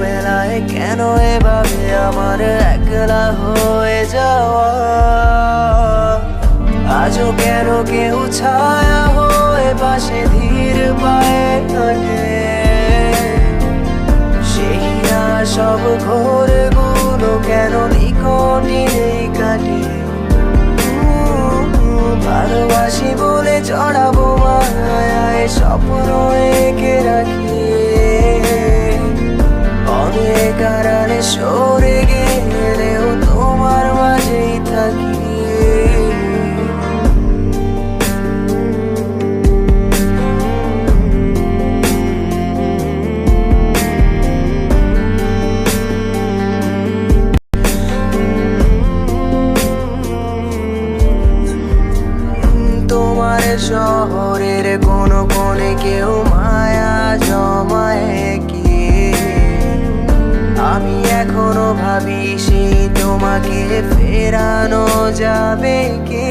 বেলায় কেন এভাবে আমার একলা হয়ে যাওয়া? আজও কেন কেউ ছায়া হয়ে পাশে ধীর পায়ে থাকে? সেই না সব ঘোরগুলো কেন নিকটে কাটে? ভালোবাসি বলে চড়াবো মায়ায় স্বপ্ন এঁকে রাখি, অনেক আড়ালে সরে গেলেও তোমার মাঝেই থাকি। তোমার শহরের কোনো কোণে কেউ মায়া জমায় কি? আমি এখনো ভাবি সেই তোমাকে ফেরানো যাবে কি?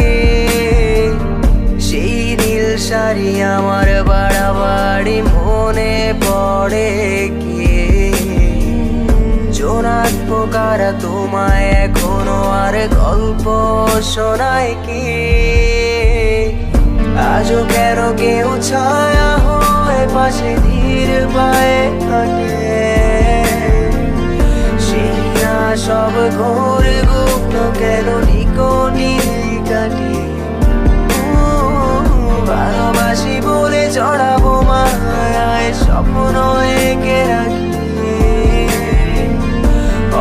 সেই নীল শাড়ি আমার বাড়াবাড়ি মনে পড়ে কি? জোনাক পোকারা তোমায় এখনো আর গল্প শোনায় কি? আজও কেন কেউ ছায়া হয়ে পাশে ধীর পায়ে হাঁটে? সেই না সব ঘোরগুলো কেন নিকটে কাটে? ভালোবাসি বলে চড়াবো মায়ায় স্বপ্ন এঁকে রাখি,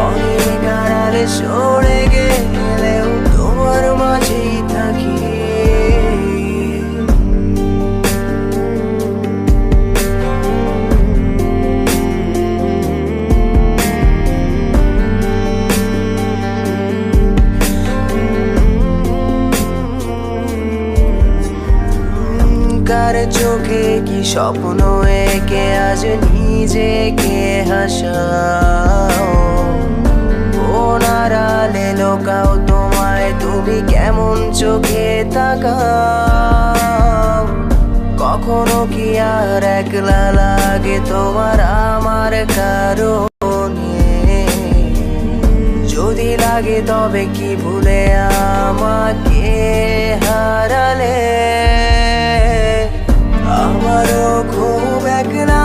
অনেক আড়ালে সরে গেলেও তোমার মাঝেই থাকি। কার চোখে কি স্বপ্ন এঁকে আজ নিজেকে হাসাও? কোন আড়ালে লোকাও তোমায় তুমি কেমন চোখে তাকাও? কখনো কি আর একলা লাগে তোমার আমার কারণে? যদি লাগে তবে কি ভুলে আমাকে হারালে? আমারও খুব একলা